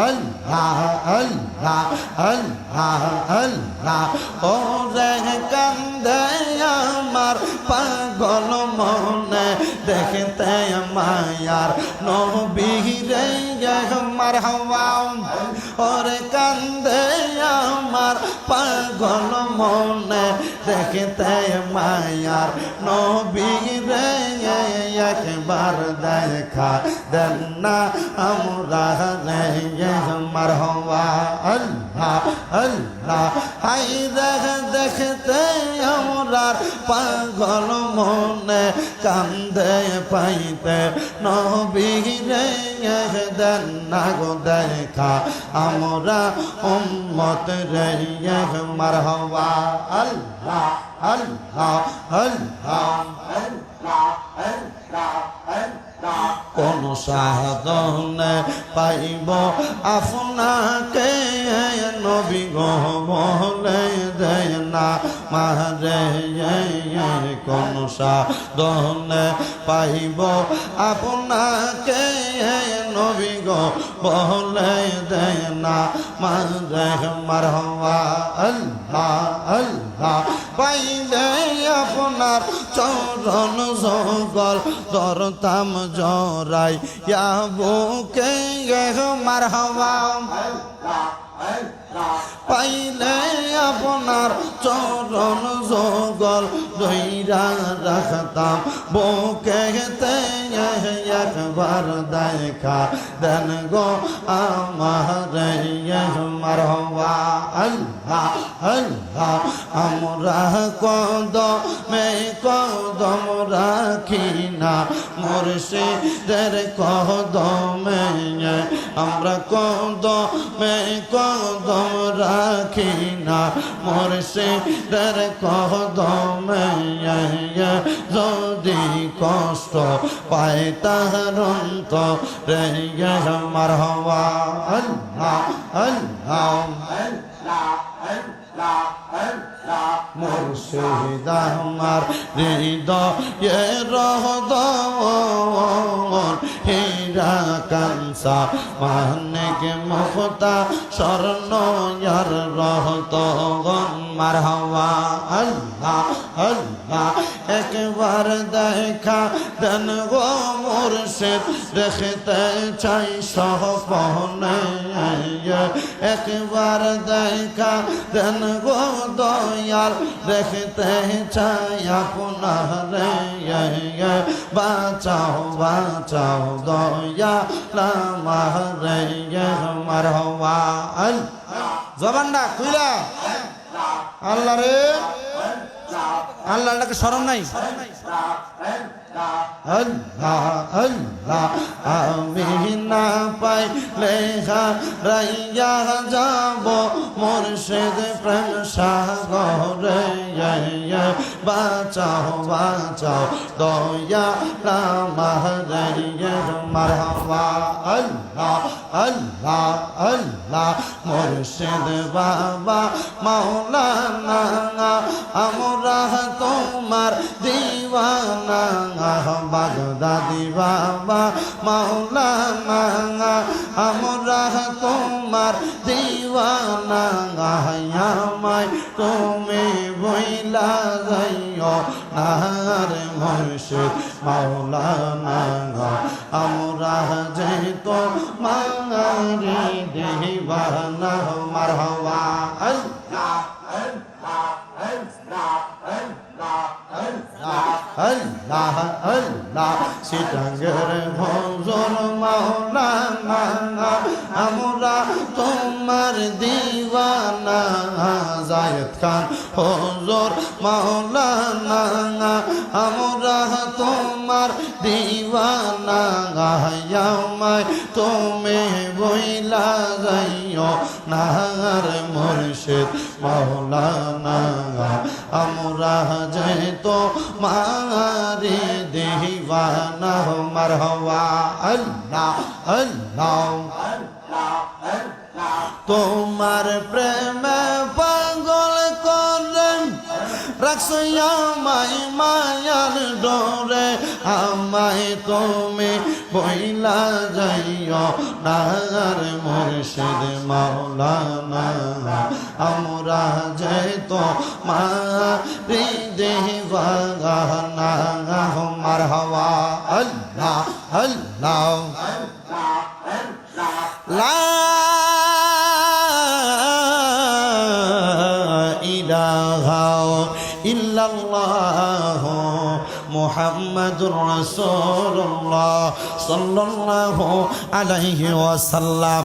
আল্লাহ আল্লাহ আল্লাহ আল্লাহ ওরে কান্দে আমার পাগল মনে দেখতে মায়ার নবী রে মারহাবা ওরে কান্দে আমার পাগল মনে দেখতে মায়ার নবী রে একবার দেখা দেন না আমরা রে মারহাবা আল্লাহ আল্লাহ হাই দেখতে আমরার পাগল মনে কান্দে পাইতে নবী রে দেন না গো দেখা আমরা উম্মত রে মারহাবা আল্লাহ আল্লাহ আল্লাহ কোন সাধনে পাইব আপনাকে নবী গো বলে দেয় না মারে কোন সাধনে পাইব আপনাকে নবী গো বলে দেয় না মারে মারহাবা আল্লাহ আল্লাহ পাইলে আপনার চরণ জগল দরতাম জরাই ইয়া বুকে মারহাবা পাইলে আপনার চরণ জগল দইরা রাখতাম বুকেতে একবার দেখা দেন গো আমার মারহাবা আল্লাহ আল্লাহ আমরা কদমে কদম রাখি না মুর্শিদের কদমে আমরা কদমে কদম রাখি না মুর্শিদের কদমে যদি কষ্ট পায় তাহার অন্তরে মারহাবা আল্লাহ আল্লাহ মুর্শিদ আমার হৃদয়ে রহদন হীরা কাঞ্চা মানিক মুক্তা স্বর্ণ ইয়ার রহতগন মারহাবা আল্লাহ আল্লাহ একবার দেখা দেন গো মুর্শিদ দেখতে চাই স্বপ্নে একবার দেখা দেন গো দয়াল দেখতে চাই আপনার বাঁচাও বাঁচাও দয়াল আমার মারহাবা জবানটা খুইলা আল্লাহ রে আল্লাহটাকে স্মরণ নাই আল্লাহ আল্লাহ আমি না পাইলে হারাইয়া যাব মুর্শিদ প্রেম সাগরে বাঁচাও বাঁচাও দয়াল আমার মারহাবা আল্লাহ আল্লাহ আল্লাহ মুর্শিদ বাবা মাওলানা আমরা তোমার দিওয়ানা বাগদাদি বাবা মাওলানা আমরা তোমার দিওয়ানা আমায় তুমি বইলা যাইও নার মুর্শিদ মাওলানা আমরা যে তোমারি দিওয়ানা মারহাবা আল্লাহ আল্লাহ আল্লাহ সিটাঙ্গের ভজর মাওলানা আমরা তোমার দিওয়ানা জায়েদ খান হুজুর মাওলানা আমরা তোমার দিওয়ানা আমায় তুমি বইলা যাইও নার মুর্শিদ মাওলানা আমরা যে তোমারি দিওয়ানা মারহাবা আল্লাহ আল্লাহ তোমার প্রেমে পাগল করেন রাখছো আমায় মায়ার ডোরে আমায় তুমি বইলা যাইও নাগার মুর্শিদ মাওলানা আমরা যে তো মারি দেওয়ানা মারহাবা আল্লাহ আল্লাহ লা ইলাহা ইল্লাল্লাহ মুহাম্মাদুর রাসূলুল্লাহ সাল্লাল্লাহু আলাইহি ওয়াসাল্লাম।